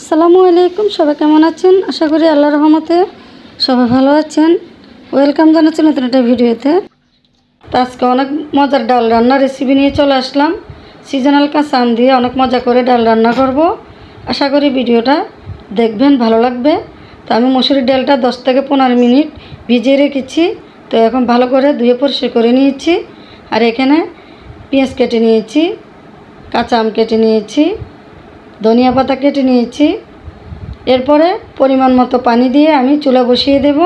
আসসালামু আলাইকুম। সবাই কেমন আছেন? আশা করি আল্লাহর রহমতে সবাই ভালো আছেন। ওয়েলকাম জানাচ্ছি নতুন একটা ভিডিওতে। তো আজকে অনেক মজার ডাল রান্নার রেসিপি নিয়ে চলে আসলাম। সিজনাল কাঁচা আম দিয়ে অনেক মজা করে ডাল রান্না করব। আশা করি ভিডিওটা দেখবেন, ভালো লাগবে। তো আমি মসুরির ডালটা 10 থেকে 15 মিনিট ভিজিয়ে রেখেছি। তো এখন ভালো করে ধুয়ে পরিষ্কার করে নিয়েছি। আর এখানে পেঁয়াজ কেটে নিয়েছি, কাঁচা আম কেটে নিয়েছি, ধনিয়া পাতা কেটে নিয়েছি। এরপরে পরিমাণ মতো পানি দিয়ে আমি চুলা বসিয়ে দেব।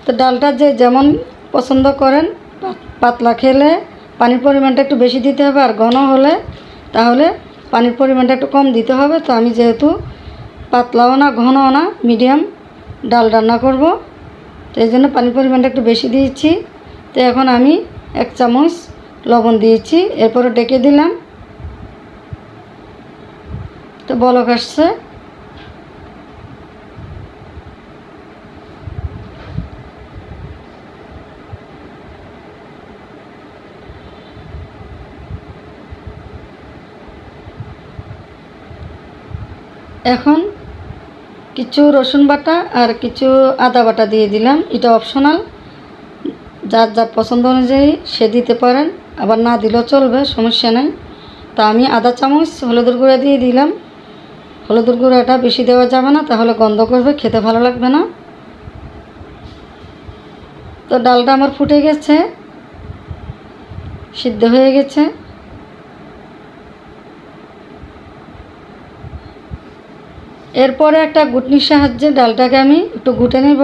তো ডালটা যে যেমন পছন্দ করেন, পাতলা খেলে পানির পরিমাণটা একটু বেশি দিতে হবে, আর ঘন হলে তাহলে পানির পরিমাণটা একটু কম দিতে হবে। তো আমি যেহেতু পাতলাও না ঘনও না, মিডিয়াম ডাল রান্না করব, তো এই জন্য পানির পরিমাণটা একটু বেশি দিয়েছি। তো এখন আমি 1 চামচ লবণ দিয়েছি, এরপরে ডেকে দিলাম। তো বলক আসছে। এখন কিছু রসুন বাটা আর কিছু আদা বাটা দিয়ে দিলাম। এটা অপশনাল, যার যার পছন্দ অনুযায়ী সে দিতে পারেন, আবার না দিলেও চলবে, সমস্যা নেই। তা আমি আধা চামচ হলুদের গুঁড়া দিয়ে দিলাম। হলুদের গুঁড়াটা বেশি দেওয়া যাবে না, তাহলে গন্ধ করবে, খেতে ভালো লাগবে না। তো ডালটা আমার ফুটে গেছে, সিদ্ধ হয়ে গেছে। এরপরে একটা ঘুটনির সাহায্যে ডালটাকে আমি একটু ঘুটে নেব,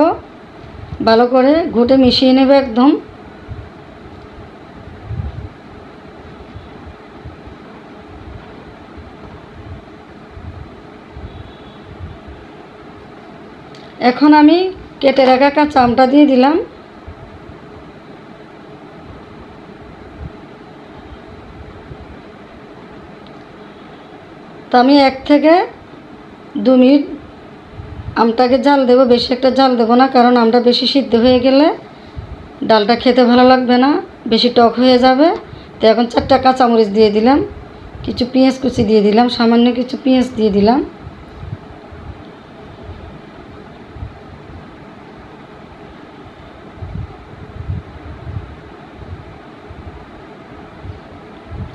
ভালো করে ঘুটে মিশিয়ে নেব একদম। এখন আমি কেটে রাখা কাঁচা আমটা দিয়ে দিলাম। তো আমি 1 থেকে 2 মিনিট আমটাকে জাল দেব, বেশি একটা জাল দেব না, কারণ আমটা বেশি সিদ্ধ হয়ে গেলে ডালটা খেতে ভালো লাগবে না, বেশি টক হয়ে যাবে। তো এখন 4টা কাঁচামরিচ দিয়ে দিলাম, কিছু পেঁয়াজ কুচি দিয়ে দিলাম, সামান্য কিছু পেঁয়াজ দিয়ে দিলাম।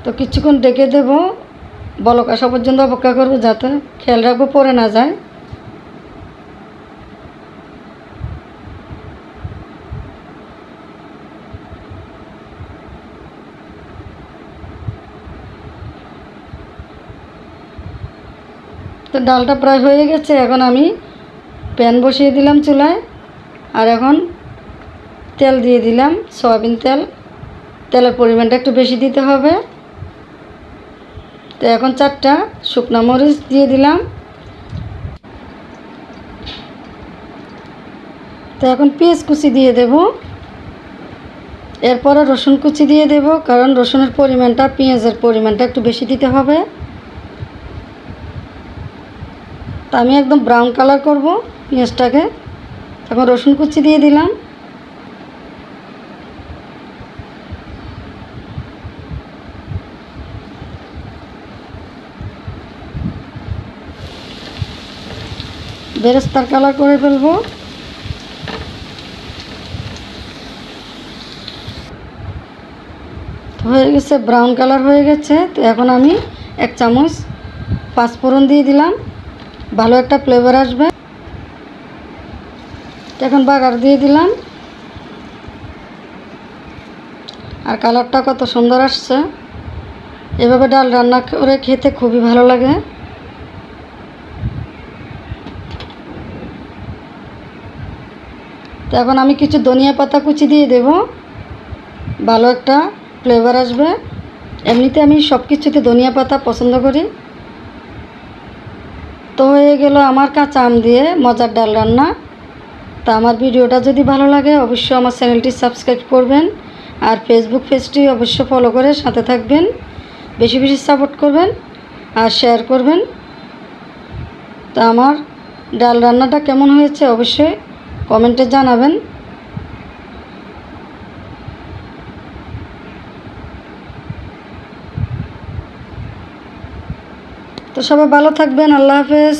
তো কিছুক্ষণ ডেকে দেব, বলক আসা পর্যন্ত অপেক্ষা করব, যাতে খেয়াল রাখবো পড়ে না যায়। তো ডালটা প্রায় হয়ে গেছে। এখন আমি প্যান বসিয়ে দিলাম চুলায়, আর এখন তেল দিয়ে দিলাম, সয়াবিন তেল। তেলের পরিমাণটা একটু বেশি দিতে হবে। তো এখন 4টা শুকনা মরিচ দিয়ে দিলাম। তো এখন পেঁয়াজ কুচি দিয়ে দেব, এরপরে রসুন কুচি দিয়ে দেব, কারণ রসুনের পরিমাণটা পেঁয়াজের পরিমাণটা একটু বেশি দিতে হবে। তো আমি একদম ব্রাউন কালার করব পেঁয়াজটাকে। এখন রসুন কুচি দিয়ে দিলাম। বেরেস্তার কালার করে ফেলবো। হয়ে গেছে, ব্রাউন কালার হয়ে গেছে। তো এখন আমি 1 চামচ পাঁচফোড়ন দিয়ে দিলাম, ভালো একটা ফ্লেভার আসবে। এখন বাগার দিয়ে দিলাম, আর কালারটা কত সুন্দর আসছে। এভাবে ডাল রান্না করে খেতে খুবই ভালো লাগে। তো এখন আমি কিছু ধনিয়া পাতা কুচি দিয়ে দেব, ভালো একটা ফ্লেভার আসবে। এমনিতে আমি সব কিছুতে ধনিয়া পাতা পছন্দ করি। তো হয়ে গেল আমার কাঁচা আম দিয়ে মজার ডাল রান্না। তা আমার ভিডিওটা যদি ভালো লাগে অবশ্যই আমার চ্যানেলটি সাবস্ক্রাইব করবেন, আর ফেসবুক পেজটি অবশ্যই ফলো করে সাথে থাকবেন। বেশি বেশি সাপোর্ট করবেন আর শেয়ার করবেন। তা আমার ডাল রান্নাটা কেমন হয়েছে অবশ্যই কমেন্টে জানাবেন। তো সবাই ভালো থাকবেন, আল্লাহ হাফেজ।